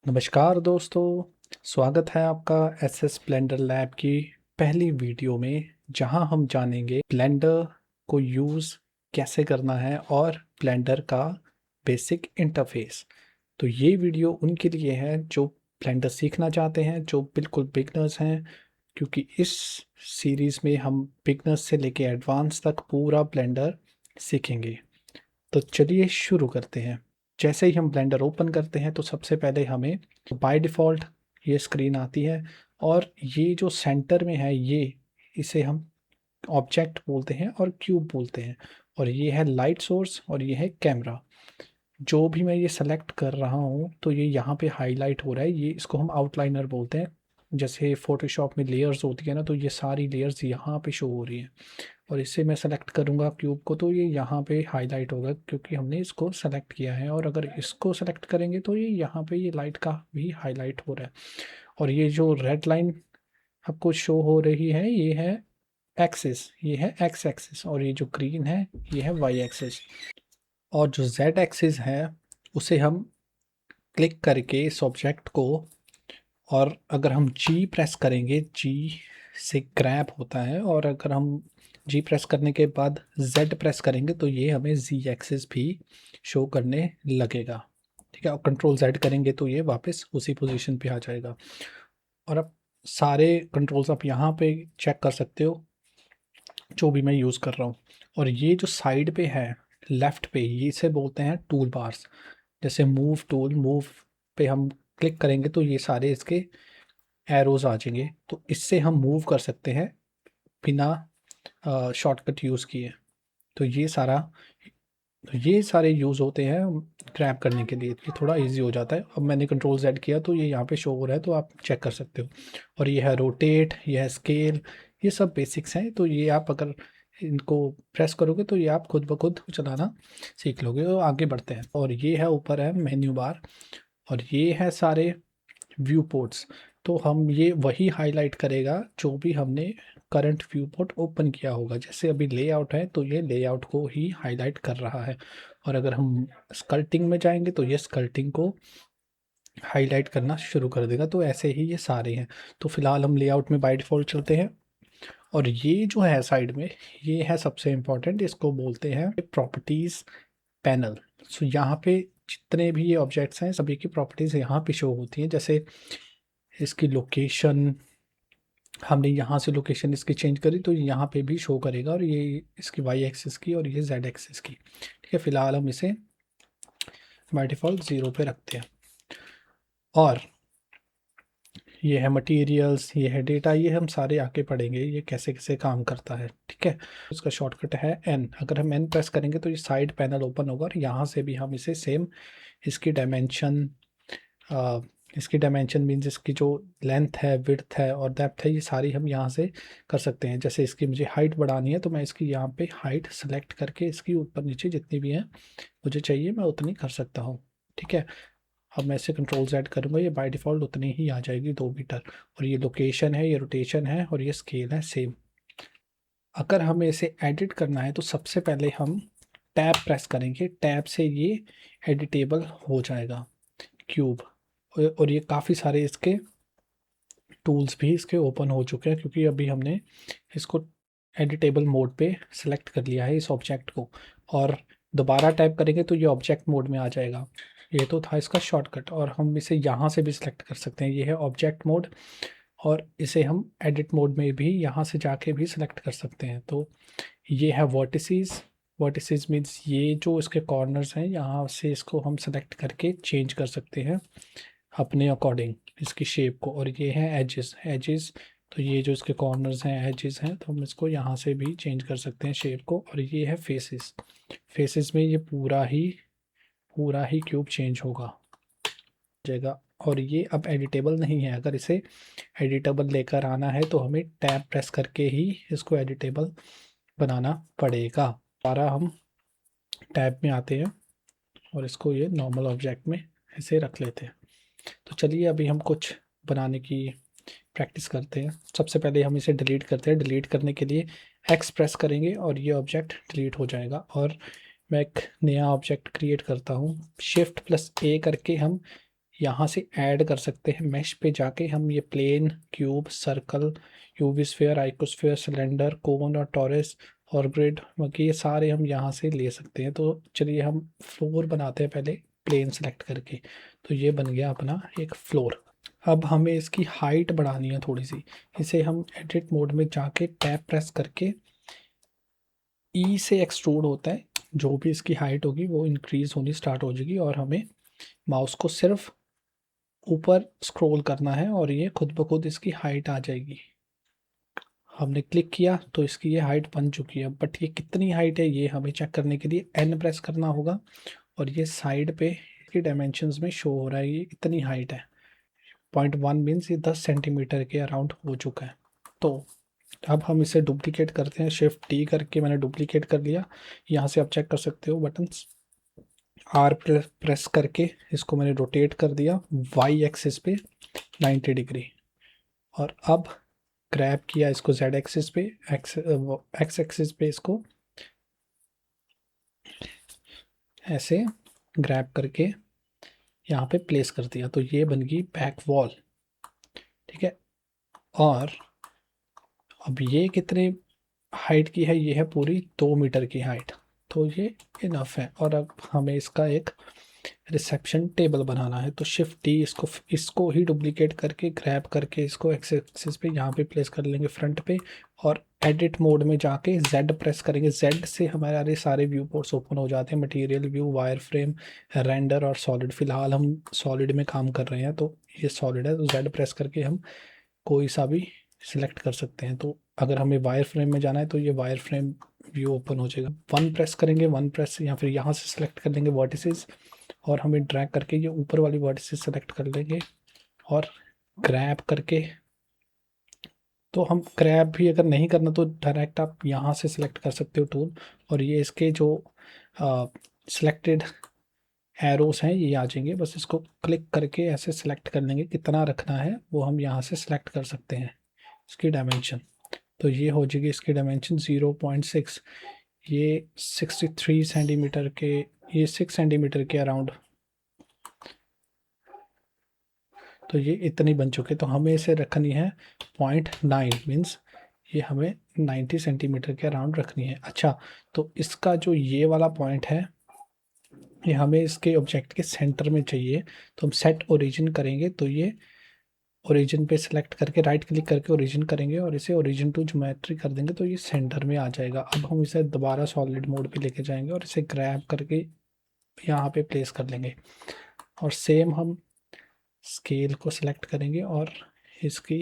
नमस्कार दोस्तों, स्वागत है आपका एसएस ब्लेंडर लैब की पहली वीडियो में जहां हम जानेंगे ब्लेंडर को यूज़ कैसे करना है और ब्लेंडर का बेसिक इंटरफेस। तो ये वीडियो उनके लिए है जो ब्लेंडर सीखना चाहते हैं, जो बिल्कुल बिगनर्स हैं, क्योंकि इस सीरीज़ में हम बिगनर्स से लेके एडवांस तक पूरा ब्लेंडर सीखेंगे। तो चलिए शुरू करते हैं। जैसे ही हम ब्लेंडर ओपन करते हैं तो सबसे पहले हमें बाय डिफ़ॉल्ट ये स्क्रीन आती है और ये जो सेंटर में है ये इसे हम ऑब्जेक्ट बोलते हैं और क्यूब बोलते हैं, और ये है लाइट सोर्स और ये है कैमरा। जो भी मैं ये सेलेक्ट कर रहा हूँ तो ये यहाँ पे हाईलाइट हो रहा है, ये इसको हम आउटलाइनर बोलते हैं। जैसे फ़ोटोशॉप में लेयर्स होती है ना, तो ये सारी लेयर्स यहाँ पे शो हो रही हैं। और इससे मैं सेलेक्ट करूँगा क्यूब को तो ये यहाँ पे हाईलाइट होगा क्योंकि हमने इसको सेलेक्ट किया है, और अगर इसको सेलेक्ट करेंगे तो ये यहाँ पे ये लाइट का भी हाईलाइट हो रहा है। और ये जो रेड लाइन आपको शो हो रही है ये है एक्सिस, ये है एक्स एक्सिस, और ये जो ग्रीन है ये है वाई एक्सिस। और जो जेड एक्सिस है उसे हम क्लिक करके इस ऑब्जेक्ट को, और अगर हम जी प्रेस करेंगे, जी से ग्रैब होता है, और अगर हम जी प्रेस करने के बाद जेड प्रेस करेंगे तो ये हमें जी एक्सिस भी शो करने लगेगा। ठीक है, और कंट्रोल जेड करेंगे तो ये वापस उसी पोजीशन पे आ जाएगा। और अब सारे कंट्रोल्स आप यहाँ पे चेक कर सकते हो जो भी मैं यूज़ कर रहा हूँ। और ये जो साइड पे है लेफ़्ट पे, ये इसे बोलते हैं टूल बार्स। जैसे मूव टूल, मूव पे हम क्लिक करेंगे तो ये सारे इसके एरोज़ आ जाएंगे, तो इससे हम मूव कर सकते हैं बिना शॉर्टकट यूज़ किए। तो ये सारे यूज़ होते हैं ग्रैब करने के लिए, ये थोड़ा इजी हो जाता है। अब मैंने कंट्रोल जेड किया तो ये यहाँ पे शो हो रहा है, तो आप चेक कर सकते हो। और ये है रोटेट, ये है स्केल, ये सब बेसिक्स हैं। तो ये आप अगर इनको प्रेस करोगे तो ये आप खुद ब खुद चलाना सीख लोगे और आगे बढ़ते हैं। और ये है ऊपर है मेन्यू बार, और ये है सारे व्यू पोर्ट्स। तो हम ये वही हाईलाइट करेगा जो भी हमने करंट व्यू पोर्ट ओपन किया होगा। जैसे अभी लेआउट है तो ये लेआउट को ही हाईलाइट कर रहा है, और अगर हम स्कल्पटिंग में जाएंगे तो ये स्कल्पटिंग को हाईलाइट करना शुरू कर देगा। तो ऐसे ही ये सारे हैं। तो फिलहाल हम लेआउट में बाय डिफ़ॉल्ट चलते हैं। और ये जो है साइड में, ये है सबसे इम्पोर्टेंट, इसको बोलते हैं प्रॉपर्टीज़ पैनल। सो यहाँ पे जितने भी ये ऑब्जेक्ट्स हैं सभी की प्रॉपर्टीज़ यहाँ पे शो होती हैं। जैसे इसकी लोकेशन, हमने यहाँ से लोकेशन इसकी चेंज करी तो यहाँ पे भी शो करेगा, और ये इसकी वाई एक्सिस की और ये जेड एक्सिस की। ठीक है, फिलहाल हम इसे बाय डिफ़ॉल्ट 0 पे रखते हैं। और ये है मटेरियल्स, ये है डेटा, ये हम सारे आके पढ़ेंगे ये कैसे कैसे काम करता है। ठीक है, उसका शॉर्टकट है एन। अगर हम एन प्रेस करेंगे तो ये साइड पैनल ओपन होगा, और यहाँ से भी हम इसे सेम इसकी डायमेंशन, इसकी डायमेंशन मीन्स इसकी जो लेंथ है, विड्थ है और डेप्थ है, ये सारी हम यहाँ से कर सकते हैं। जैसे इसकी मुझे हाइट बढ़ानी है तो मैं इसकी यहाँ पे हाइट सेलेक्ट करके इसकी ऊपर नीचे जितनी भी हैं मुझे चाहिए मैं उतनी कर सकता हूँ। ठीक है, अब मैं इसे कंट्रोल जेड करूँगा, ये बाय डिफ़ॉल्ट उतनी ही आ जाएगी 2 मीटर। और ये लोकेशन है, ये रोटेशन है, और ये स्केल है सेम। अगर हमें इसे एडिट करना है तो सबसे पहले हम टैब प्रेस करेंगे, टैब से ये एडिटेबल हो जाएगा क्यूब। और ये काफ़ी सारे इसके टूल्स भी इसके ओपन हो चुके हैं क्योंकि अभी हमने इसको एडिटेबल मोड पे सेलेक्ट कर लिया है इस ऑब्जेक्ट को। और दोबारा टाइप करेंगे तो ये ऑब्जेक्ट मोड में आ जाएगा। ये तो था इसका शॉर्टकट, और हम इसे यहाँ से भी सिलेक्ट कर सकते हैं, ये है ऑब्जेक्ट मोड। और इसे हम एडिट मोड में भी यहाँ से जाके भी सिलेक्ट कर सकते हैं। तो ये है वर्टिसेस। वर्टिसेस मीन्स ये जो इसके कॉर्नर्स हैं, यहाँ से इसको हम सेलेक्ट करके चेंज कर सकते हैं अपने अकॉर्डिंग इसकी शेप को। और ये है एजेस, एजेस तो ये जो इसके कॉर्नर्स हैं एजेस हैं, तो हम इसको यहाँ से भी चेंज कर सकते हैं शेप को। और ये है फेसेस, फेसेस में ये पूरा ही क्यूब चेंज होगा जाएगा। और ये अब एडिटेबल नहीं है, अगर इसे एडिटेबल लेकर आना है तो हमें टैब प्रेस करके ही इसको एडिटेबल बनाना पड़ेगा। दोबारा हम टैब में आते हैं और इसको ये नॉर्मल ऑब्जेक्ट में ऐसे रख लेते हैं। तो चलिए अभी हम कुछ बनाने की प्रैक्टिस करते हैं। सबसे पहले हम इसे डिलीट करते हैं। डिलीट करने के लिए एक्स प्रेस करेंगे और ये ऑब्जेक्ट डिलीट हो जाएगा। और मैं एक नया ऑब्जेक्ट क्रिएट करता हूँ, शिफ्ट प्लस ए करके हम यहाँ से ऐड कर सकते हैं। मेश पे जाके हम ये plane, cube, circle, UV sphere, icosphere, cylinder, cone और टॉरस और ग्रिड, बाकी ये सारे हम यहाँ से ले सकते हैं। तो चलिए हम फ्लोर बनाते हैं पहले प्लेन सेलेक्ट करके। तो ये बन गया अपना एक फ्लोर। अब हमें इसकी हाइट बढ़ानी है थोड़ी सी। इसे हम एडिट मोड में जाके टैब प्रेस करके ई से एक्सट्रूड होता है, जो भी इसकी हाइट होगी वो इंक्रीज होनी स्टार्ट हो जाएगी और हमें माउस को सिर्फ ऊपर स्क्रॉल करना है और ये खुद ब खुद इसकी हाइट आ जाएगी। हमने क्लिक किया तो इसकी ये हाइट बन चुकी है, बट ये कितनी हाइट है ये हमें चेक करने के लिए एन प्रेस करना होगा और ये साइड पे इसके डायमेंशंस में शो हो रहा है, ये इतनी हाइट है। 0.1 मीन्स ये 10 सेंटीमीटर के अराउंड हो चुका है। तो अब हम इसे डुप्लीकेट करते हैं, शिफ्ट टी करके मैंने डुप्लीकेट कर लिया। यहाँ से आप चेक कर सकते हो बटन्स, आर प्रेस करके इसको मैंने रोटेट कर दिया वाई एक्सिस पे 90 डिग्री, और अब ग्रैब किया इसको जेड एक्सिस पे, एक्स एक्सिस पे इसको ऐसे ग्रैब करके यहाँ पे प्लेस कर दिया। तो ये बन गई बैक वॉल, ठीक है। और अब ये कितने हाइट की है, ये है पूरी 2 मीटर की हाइट, तो ये इनफ है। और अब हमें इसका एक रिसेप्शन टेबल बनाना है, तो शिफ्ट टी इसको ही डुप्लीकेट करके ग्रैब करके इसको एक्स एक्सिस पे यहाँ पे प्लेस कर लेंगे फ्रंट पे, और एडिट मोड में जाके जेड प्रेस करेंगे। जेड से हमारे सारे व्यू पोर्ट्स ओपन हो जाते हैं, material view, wire frame, render और सॉलिड। फिलहाल हम सॉलिड में काम कर रहे हैं तो ये सॉलिड है, तो जेड प्रेस करके हम कोई सा भी सिलेक्ट कर सकते हैं। तो अगर हमें वायर फ्रेम में जाना है तो ये वायर फ्रेम व्यू ओपन हो जाएगा। वन प्रेस करेंगे, वन प्रेस या फिर यहाँ से सिलेक्ट कर लेंगे वर्टिसेस, और हमें ड्रैग करके ये ऊपर वाली वर्टिसेस सेलेक्ट कर लेंगे और ग्रैब करके। तो हम ग्रैब भी अगर नहीं करना तो डायरेक्ट आप यहाँ से सिलेक्ट कर सकते हो टूल, और ये इसके जो सिलेक्टेड एरोस हैं ये आ जाएंगे। बस इसको क्लिक करके ऐसे सिलेक्ट कर लेंगे, कितना रखना है वो हम यहाँ से सिलेक्ट कर सकते हैं इसकी डायमेंशन। तो ये हो जाएगी इसकी डायमेंशन 0.6, ये 63 सेंटीमीटर के, ये 6 सेंटीमीटर के अराउंड। तो ये इतनी बन चुके, तो हमें इसे रखनी है 0.9 मीन्स ये हमें 90 सेंटीमीटर के अराउंड रखनी है। अच्छा, तो इसका जो ये वाला पॉइंट है ये हमें इसके ऑब्जेक्ट के सेंटर में चाहिए। तो हम सेट ओरिजिन करेंगे, तो ये ओरिजिन पे सिलेक्ट करके राइट क्लिक करके ओरिजिन करेंगे और इसे ओरिजिन टू ज्योमेट्री कर देंगे, तो ये सेंटर में आ जाएगा। अब हम इसे दोबारा सॉलिड मोड पे लेके जाएंगे और इसे ग्रैब करके यहाँ पे प्लेस कर लेंगे, और सेम हम स्केल को सिलेक्ट करेंगे और इसकी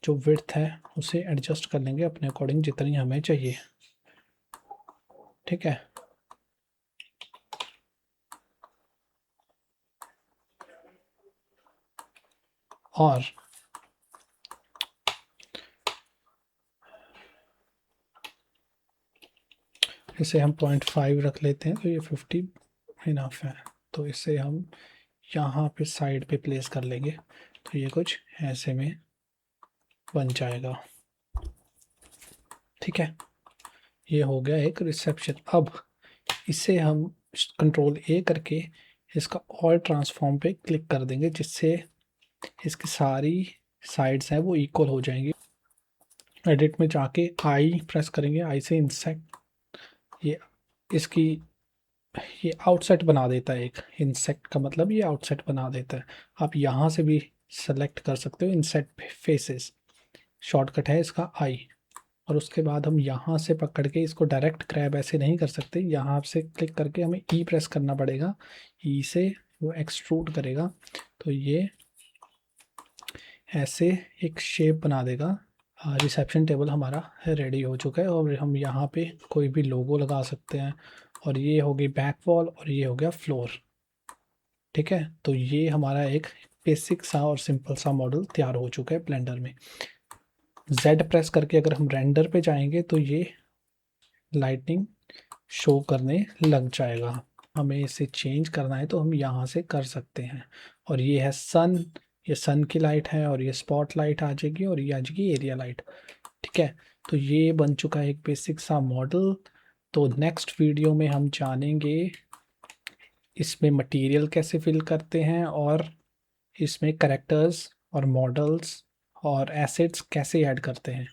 जो विड्थ है उसे एडजस्ट कर लेंगे अपने अकॉर्डिंग जितनी हमें चाहिए, ठीक है। और इसे हम 0.5 रख लेते हैं, तो ये 50 इनफ है। तो इसे हम यहाँ पे साइड पे प्लेस कर लेंगे, तो ये कुछ ऐसे में बन जाएगा, ठीक है। ये हो गया एक रिसेप्शन। अब इसे हम कंट्रोल ए करके इसका ऑल ट्रांसफॉर्म पे क्लिक कर देंगे, जिससे इसकी सारी साइड्स हैं वो इक्वल हो जाएंगी। एडिट में जाके आई प्रेस करेंगे, आई से इंसेक्ट, ये इसकी ये आउटसेट बना देता है। एक इंसेक्ट का मतलब ये आउटसेट बना देता है। आप यहाँ से भी सेलेक्ट कर सकते हो इंसेट फेसेस, शॉर्टकट है इसका आई। और उसके बाद हम यहाँ से पकड़ के इसको डायरेक्ट ग्रैब ऐसे नहीं कर सकते, यहाँ से क्लिक करके हमें ई प्रेस करना पड़ेगा, ई से वो एक्सट्रूड करेगा, तो ये ऐसे एक शेप बना देगा। रिसेप्शन टेबल हमारा रेडी हो चुका है, और हम यहाँ पे कोई भी लोगो लगा सकते हैं। और ये हो गई बैक वॉल और ये हो गया फ्लोर, ठीक है। तो ये हमारा एक बेसिक सा और सिंपल सा मॉडल तैयार हो चुका है ब्लेंडर में। जेड प्रेस करके अगर हम रेंडर पे जाएंगे तो ये लाइटनिंग शो करने लग जाएगा। हमें इसे चेंज करना है तो हम यहाँ से कर सकते हैं। और ये है सन, ये सन की लाइट है, और ये स्पॉट लाइट आ जाएगी, और ये आ जाएगी एरिया लाइट, ठीक है। तो ये बन चुका है एक बेसिक सा मॉडल। तो नेक्स्ट वीडियो में हम जानेंगे इसमें मटेरियल कैसे फिल करते हैं और इसमें कैरेक्टर्स और मॉडल्स और एसेट्स कैसे ऐड करते हैं।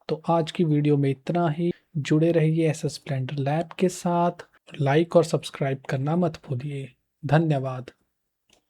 तो आज की वीडियो में इतना ही। जुड़े रहिए एसएस ब्लेंडर लैब के साथ। लाइक और सब्सक्राइब करना मत भूलिए। धन्यवाद।